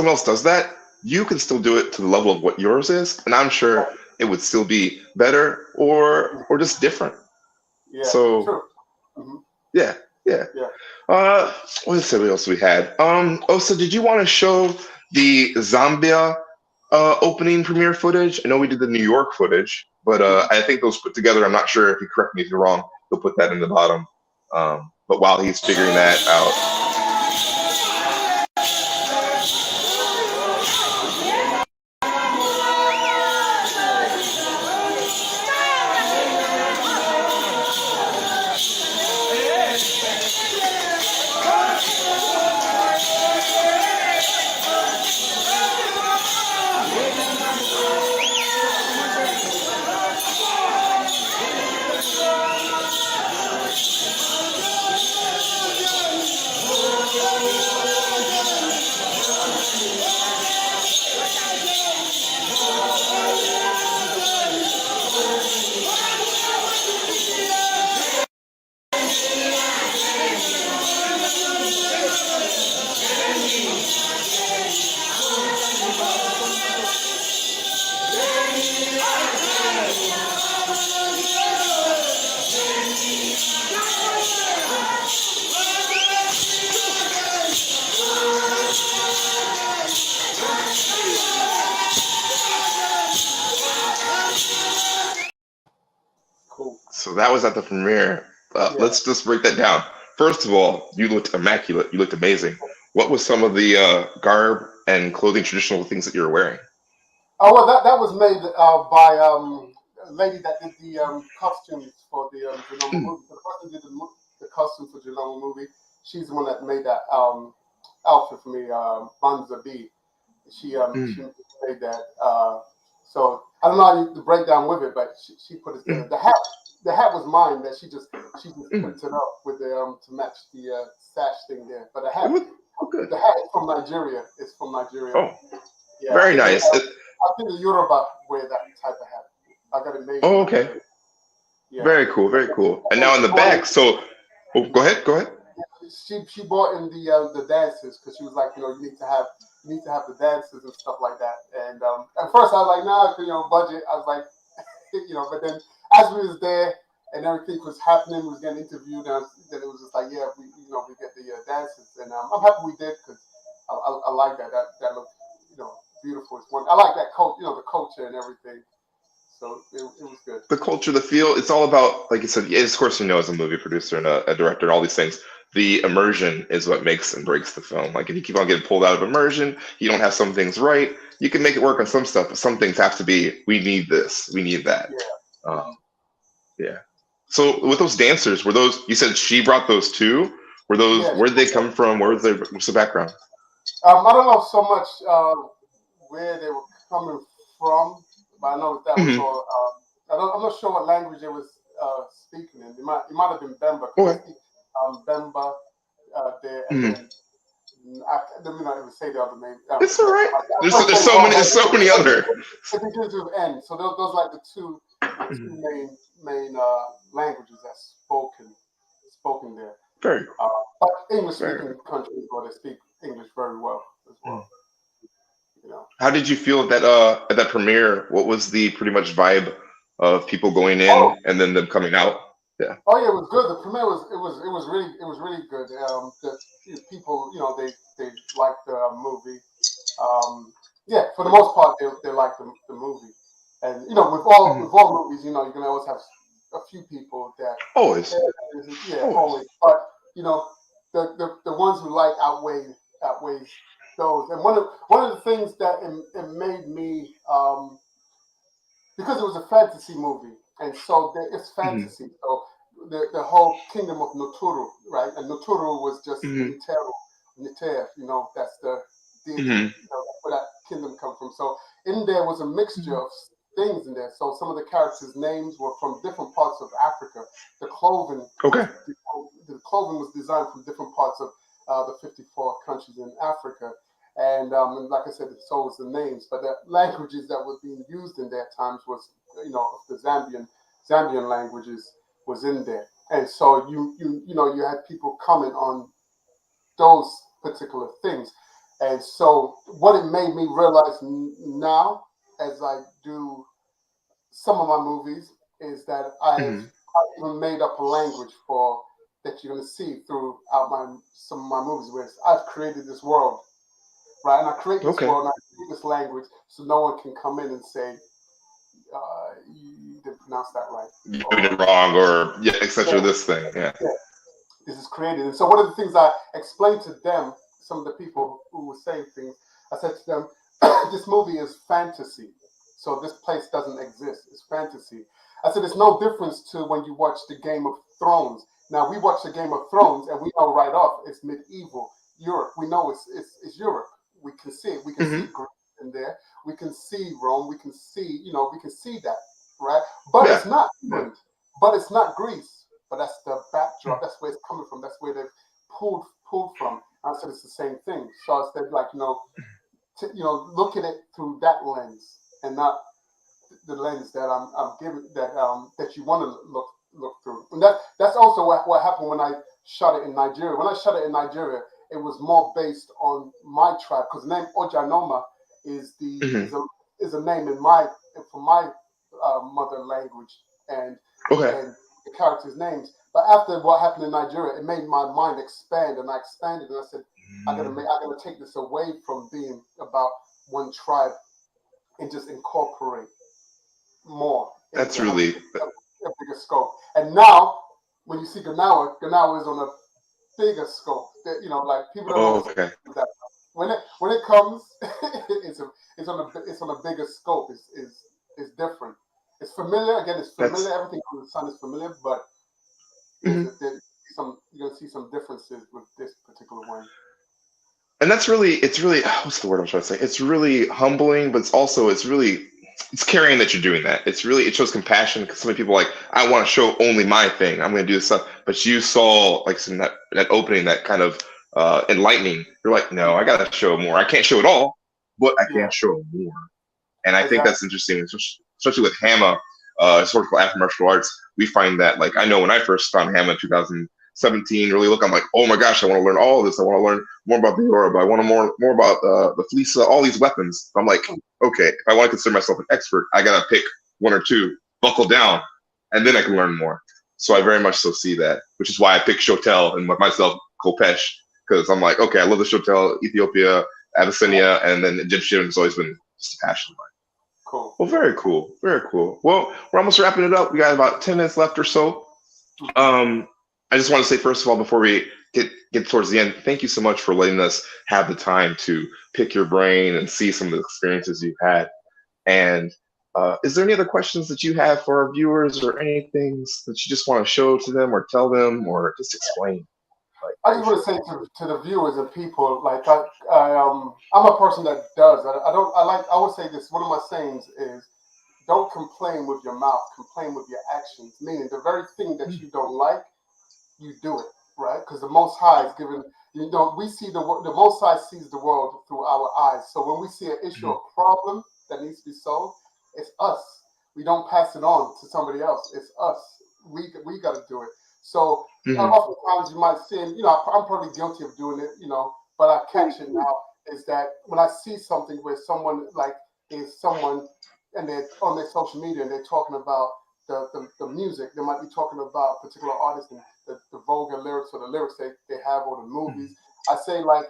else does that, you can still do it to the level of what yours is, and I'm sure it would still be better or just different. Yeah. So, true. yeah. What else we had? Also, did you want to show the Zambia opening premiere footage? I know we did the New York footage, but I think those put together. I'm not sure if you correct me if you're wrong. He'll put that in the bottom. But while he's figuring that out. So that was at the premiere. Let's just break that down. First of all, you looked immaculate. You looked amazing. What was some of the garb and clothing, traditional things that you were wearing? Oh, well, that was made by a lady that did the costumes for the Genoma movie. The person did the costume for Genoma movie. She's the one that made that outfit for me, Banza B. She made that. So I don't know how to break down with it, but she put it together. The hat was mine. That she just picked it up with the to match the sash thing there. But the hat is from Nigeria. It's from Nigeria. Oh, yeah, very nice. I think the Yoruba wear that type of hat. I got it made. Oh, okay. Yeah. Very cool. Very cool. And now in the back, so go ahead. She brought in the dancers because she was like, you need to have the dancers and stuff like that. And at first I was like, nah, budget. I was like, but then as we was there and everything was happening. We was getting interviewed, and then it was just like, yeah, we get the dances, and I'm happy we did because I like that. That looked, beautiful. I like that the culture and everything. So it was good. The culture, the feel, it's all about, like you said, of course, as a movie producer and a director and all these things, the immersion is what makes and breaks the film. Like if you keep on getting pulled out of immersion, you don't have some things right, you can make it work on some stuff, but some things have to be, we need this, we need that. Yeah. So with those dancers, were those, you said she brought those too? Were those, where did they come from? What's the background? I don't know so much where they were coming from, but I know that was all. I'm not sure what language they was speaking in. It might have been Bemba. Bemba there, and then let me not even say the other name. It's all right. There's so many other. It begins with N. So those are like the two main languages that's spoken there. Very. But English-speaking countries where they speak English very well as well. How did you feel at that premiere? What was the pretty much vibe of people going in and then them coming out? Yeah. Oh yeah, it was good. The premiere was really good. The people, they liked the movie. Yeah, for the most part, they liked the movie. And with all movies, you can always have a few people that always. Always. But the ones who like outweighs those. And one of the things that it made me because it was a fantasy movie, and so it's fantasy. So the whole kingdom of Nuturu, right? And Nuturu was just Niter, that's the deity, where that kingdom come from. So in there was a mixture of things in there. So some of the characters' names were from different parts of Africa. The clothing, the clothing was designed from different parts of the 54 countries in Africa. And like I said, so was the names, but the languages that were being used in that times was, the Zambian languages was in there. And so you had people comment on those particular things. And so what it made me realize now, as I do some of my movies, is that I've even made up a language for that you're going to see throughout some of my movies, where I've created this world, right? And I create this world, and I create this language, so no one can come in and say, you didn't pronounce that right. You're doing it wrong, or etc. This thing, This is created. And so one of the things I explained to them, some of the people who were saying things, I said to them, this movie is fantasy. So this place doesn't exist. It's fantasy. I said, it's no difference to when you watch the Game of Thrones. Now, we watch the Game of Thrones, and we know right off it's medieval Europe. We know it's Europe. We can see it. We can see Greece in there. We can see Rome. We can see, we can see that, right? But it's not England. But it's not Greece. But that's the backdrop. That's where it's coming from. That's where they've pulled from. I said it's the same thing. So I said, like, look at it through that lens, and not the lens that I'm giving, that you want to look through. And that's also what happened when I shot it in Nigeria. When I shot it in Nigeria, it was more based on my tribe, because the name Ojanoma is a name for my mother language and the characters' names. But after what happened in Nigeria, it made my mind expand, and I expanded, and I said, I gotta take this away from being about one tribe and just incorporate more. That's really a bigger scope. And now, when you see Ganawa is on a bigger scope. Like people don't know that. When it comes, it's on a bigger scope. It's different. It's familiar. Again, it's familiar. Everything on the sun is familiar, but you're gonna see some differences with this particular one. And it's really what's the word I'm trying to say? It's really humbling, but it's caring that you're doing that. It shows compassion, because so many people are like, I want to show only my thing. I'm going to do this stuff. But you saw like that opening, that kind of enlightening. You're like, no, I got to show more. I can't show it all, but I can show more. And I think that's interesting, especially with HAMA, historical Afro martial arts. We find that, like, I know when I first found HAMA in 2017, really I'm like, oh my gosh, I want to learn all of this. I want to learn more about the Yoruba. I want to more about the Flisa, all these weapons. I'm like, okay, if I want to consider myself an expert, I got to pick one or two, buckle down, and then I can learn more. So I very much so see that, which is why I picked Shotel and myself Kopesh, because I'm like, okay, I love the Shotel, Ethiopia, Abyssinia, and then Egyptian has always been just a passion of mine. Cool. Well, very cool, very cool. Well, we're almost wrapping it up. We got about 10 minutes left or so. I just want to say, first of all, before we get towards the end, thank you so much for letting us have the time to pick your brain and see some of the experiences you've had. And is there any other questions that you have for our viewers, or anything that you just want to show to them or tell them or just explain? I just want to say to the viewers and people, like I'm a person that does. I would say this. One of my sayings is, don't complain with your mouth, complain with your actions. Meaning the very thing that you don't like, you do it, right? Because the Most High is given. We see the Most High sees the world through our eyes. So when we see an issue, a problem that needs to be solved, it's us. We don't pass it on to somebody else. It's us. We got to do it. So oftentimes you might see, and I'm probably guilty of doing it, but I catch it now. Is that when I see something where someone and they're on their social media and they're talking about the music, they might be talking about a particular artist and the vulgar lyrics or the lyrics they have, or the movies. I say, like,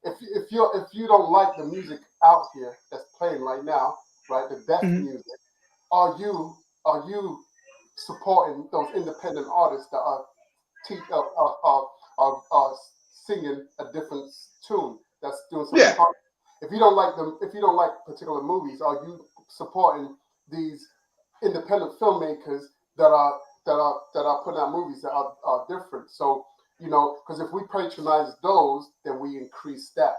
if you don't like the music out here that's playing right now, right, the deaf music, are you supporting those independent artists that are singing a different tune, that's doing something? If you don't like them, if you don't like particular movies, are you supporting these independent filmmakers that are putting out movies that are different? So, because if we patronize those, then we increase that.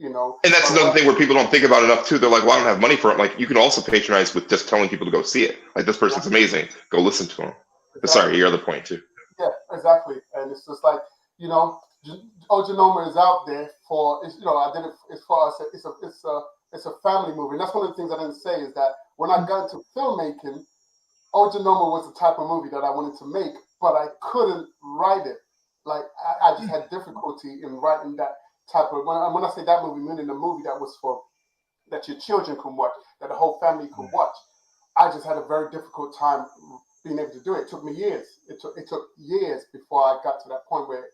And that's another thing where people don't think about enough too. They're like, well, I don't have money for it. Like, you can also patronize with just telling people to go see it. Like, this person's amazing. Go listen to them. Exactly. Sorry, your other point too. Yeah, exactly. And it's just like, Ojanoma is out there for, I did it as far as it's a family movie. And that's one of the things I didn't say, is that when I got into filmmaking, Ojanoma was the type of movie that I wanted to make, but I couldn't write it. Like, I just had difficulty in writing that type of, when I say that movie, meaning the movie that your children can watch, that the whole family can watch. I just had a very difficult time being able to do it. It took me years. It took years before I got to that point where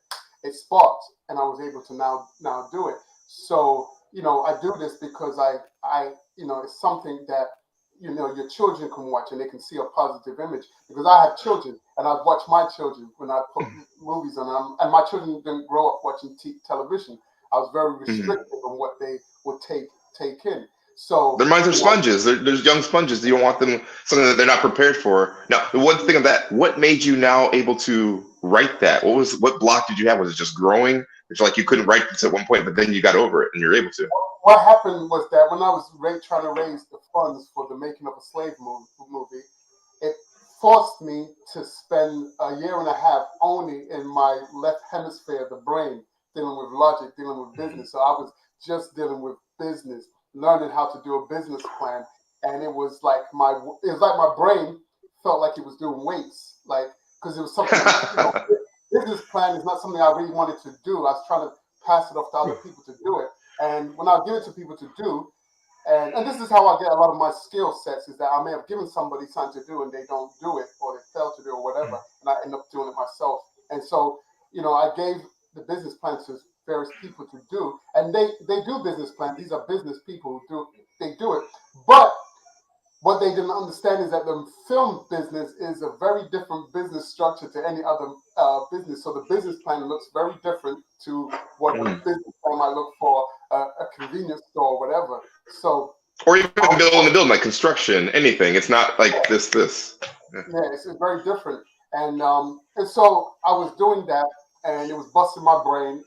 it sparked and I was able to now do it. So, I do this because I it's something that, your children can watch and they can see a positive image, because I have children and I've watched my children when I put movies on them, and my children didn't grow up watching television. I was very restrictive on what they would take in. So their minds are sponges. There's young sponges. You don't want them something that they're not prepared for. Now, the one thing of that, what made you now able to write that? What block did you have? Was it just growing? It's like you couldn't write this at one point, but then you got over it and you're able to. What happened was that when I was trying to raise the funds for the making of a slave movie, it forced me to spend a year and a half only in my left hemisphere, the brain, dealing with logic, dealing with business. So I was just dealing with business, learning how to do a business plan, and it was like my brain felt like it was doing weights, like, because it was something. Business plan is not something I really wanted to do. I was trying to pass it off to other people to do it, and when I give it to people to do, and this is how I get a lot of my skill sets, is that I may have given somebody something to do and they don't do it, or they fail to do it, or whatever, and I end up doing it myself. And so, I gave the business plan to various people to do, and they do business plans. These are business people who do it. But what they didn't understand is that the film business is a very different business structure to any other business. So the business plan looks very different to what a business plan might look for a convenience store or whatever. So, or even building a building, like construction, anything. It's not like this. Yeah, it's very different. And so I was doing that, and it was busting my brain.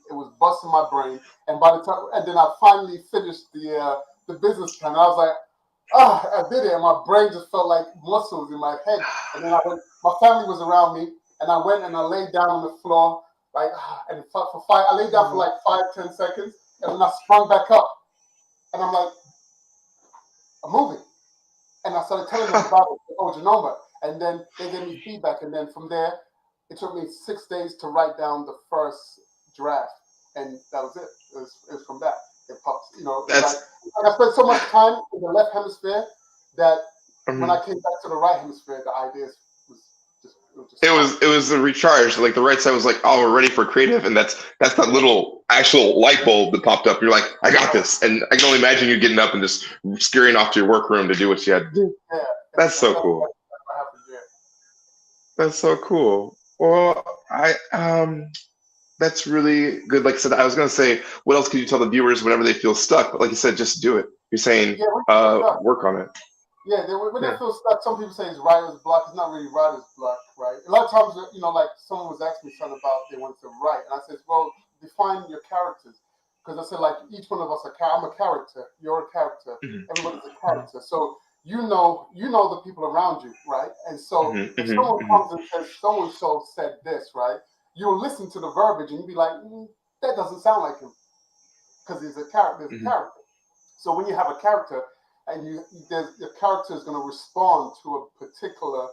And by the time, and then I finally finished the business plan. I was like, I did it, and my brain just felt like muscles in my head. And then my family was around me, and I went and I laid down on the floor, like, and I laid down for like 5-10 seconds, and then I sprung back up, and I'm like, I'm moving. And I started telling them about it, Ojanoma, and then they gave me feedback, and then from there, it took me 6 days to write down the first draft, and that was it. It was from that. It pops, I spent so much time in the left hemisphere that when I came back to the right hemisphere, the ideas was It was a recharge. Like the right side was like, oh, we're ready for creative, and that's that little actual light bulb that popped up. You're like, I got this, and I can only imagine you getting up and just scurrying off to your workroom to do what you had to do. Yeah, That's so cool. what happened there. That's so cool. Well, that's really good. Like I said, I was gonna say, what else could you tell the viewers whenever they feel stuck? But like you said, just do it. You're saying, work on it. Yeah, when they feel stuck, some people say it's writer's block. It's not really writer's block, right? A lot of times, like someone was asking me something about they wanted to write, and I said, well, define your characters, because I said like each one of us I'm a character, you're a character, everybody's a character. So you know the people around you, right? And so if someone comes and says so and so said this, right? You'll listen to the verbiage and you'll be like, that doesn't sound like him, because he's a character. There's a character. So when you have a character, and your character is going to respond to a particular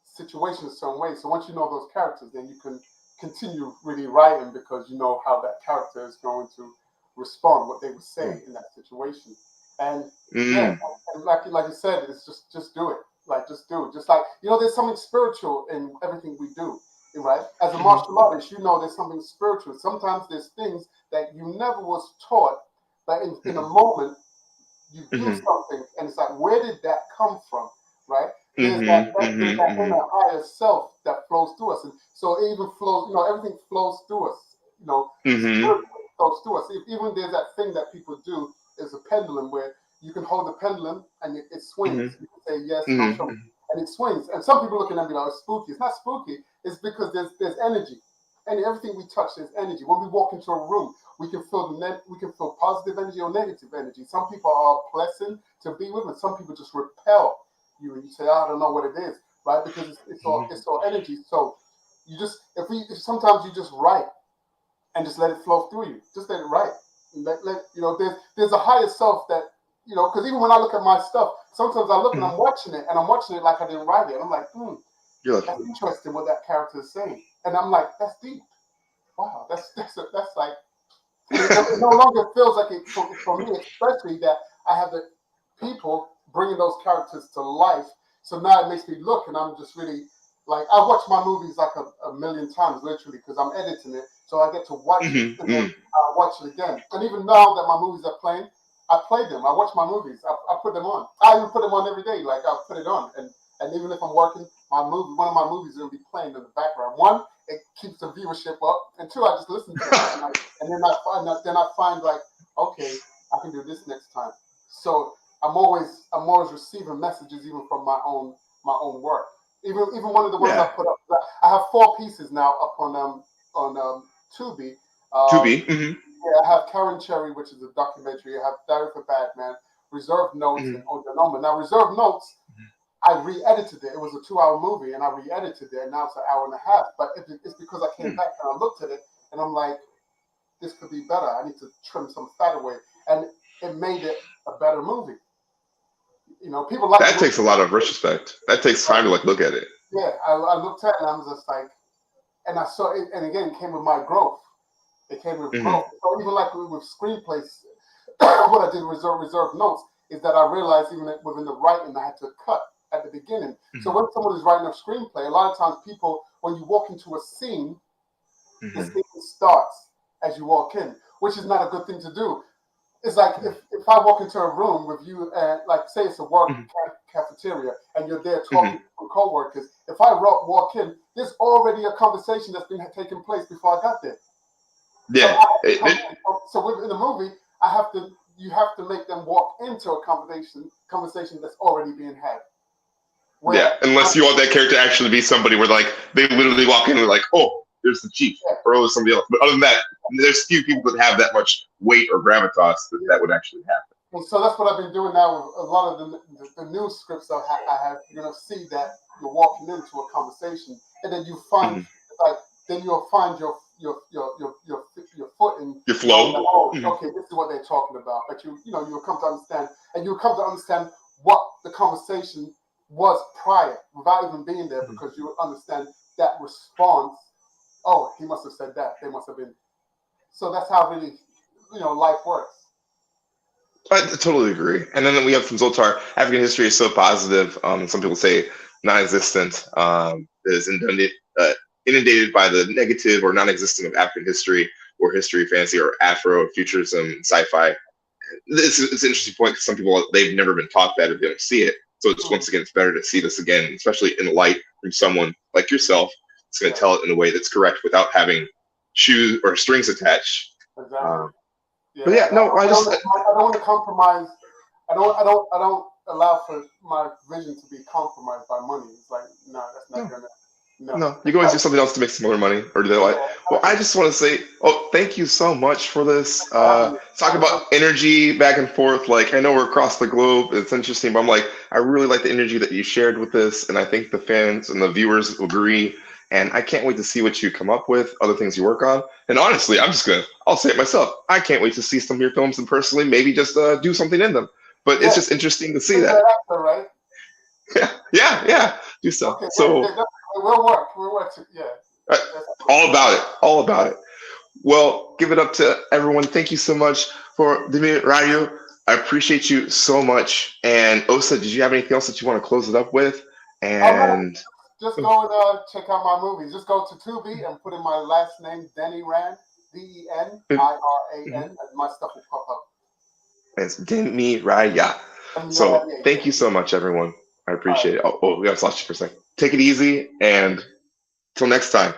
situation in some way. So once you know those characters, then you can continue really writing because you know how that character is going to respond, what they would say in that situation. And yeah, and like you said, it's just do it. Like just do it. Just like there's something spiritual in everything we do, right? As a martial artist, there's something spiritual. Sometimes there's things that you never was taught, but in a moment. You do something, and it's like, where did that come from, right? There's that inner higher self that flows through us, and so it even flows. Everything flows through us. Spirit flows through us. Even there's that thing that people do is a pendulum, where you can hold the pendulum and it swings. You can say yes, no, show me, and it swings. And some people looking at me like, it's spooky. It's not spooky. It's because there's energy, and everything we touch, there's energy. When we walk into a room, we can feel positive energy or negative energy. Some people are pleasant to be with, and some people just repel you, and you say, I don't know what it is, right? Because it's all energy. So sometimes you just write and just let it flow through you. Just let it write. There's a higher self that because even when I look at my stuff, sometimes I look and I'm watching it like I didn't write it. And I'm like, that's interesting what that character is saying, and I'm like, that's deep. Wow, that's like. It no longer feels like it for me, especially that I have the people bringing those characters to life. So now it makes me look, and I'm just really like, I watch my movies like a million times, literally, because I'm editing it. So I get to watch it, and then I watch it again. And even now that my movies are playing, I play them. I watch my movies. I put them on. I even put them on every day. Like I'll put it on, and even if I'm working, one of my movies will be playing in the background. One, it keeps the viewership up, and two, I just listen to it, and then I find like, okay, I can do this next time. So I'm always receiving messages even from my own work. Even one of the ones I put up, I have 4 pieces now up on Tubi. Yeah, I have Karen Cherry, which is a documentary. I have Diary of a Bad Man, Reserve Notes, and Ojanoma. Now, Reserve Notes, I re-edited it. It was a 2-hour movie, and I re-edited it, and now it's an hour and a half. But it's because I came back and I looked at it, and I'm like, this could be better. I need to trim some fat away, and it made it a better movie. People like that. Takes a lot of retrospect. That takes time to look at it. Yeah, I looked at it, and I was just like, and I saw it, and again, it came with my growth. It came with growth. So even like with screenplays, what I did with reserve notes is that I realized even within the writing, I had to cut at the beginning. So when someone is writing a screenplay, a lot of times people, when you walk into a scene, the scene starts as you walk in, which is not a good thing to do. It's like if I walk into a room with you, like say it's a work cafeteria, and you're there talking to co-workers, if I walk in, there's already a conversation that's been taking place before I got there. Yeah. So within the movie, you have to make them walk into a conversation that's already being had. Unless you want that character to actually be somebody where like they literally walk in and like, oh, there's the chief, or oh, somebody else. But other than that, there's few people that have that much weight or gravitas that would actually happen. And so that's what I've been doing now with a lot of the new scripts I have. You're gonna see that you're walking into a conversation, and then you find you'll find your foot in your flow. Okay, this is what they're talking about. But you'll come to understand, and you'll come to understand what the conversation was prior, without even being there, because you understand that response. Oh, he must have said that. They must have been. So that's how really, life works. I totally agree. And then we have from Zoltar, African history is so positive. Some people say non-existent, is inundated by the negative or non-existent of African history or history, fantasy, or Afro futurism, sci-fi. It's an interesting point because some people, they've never been taught that or they don't see it. So it's once again, it's better to see this again, especially in light from someone like yourself. It's going to tell it in a way that's correct without having shoes or strings attached. Exactly. But yeah, no, I don't want to compromise. I don't allow for my vision to be compromised by money. It's like, no, that's not gonna. No, you can always do something else to make some more money or do that. Like, well, I just want to say, thank you so much for this. Talk about energy back and forth. Like, I know we're across the globe. It's interesting, but I'm like, I really like the energy that you shared with this, and I think the fans and the viewers agree. And I can't wait to see what you come up with, other things you work on. And honestly, I'll say it myself. I can't wait to see some of your films and personally, maybe just do something in them. But it's just interesting to see that. Right? Yeah. Do so. Okay, so we'll work. Yeah. All about it. Well, give it up to everyone. Thank you so much for Diemiruaye. I appreciate you so much. And Osa, did you have anything else that you want to close it up with? And just go and check out my movies. Just go to Tubi and put in my last name, Deniran, Deniran, and my stuff will pop up. It's Diemiruaye. So thank you so much, everyone. I appreciate it. Oh, we got to lost you for a second. Take it easy, and till next time.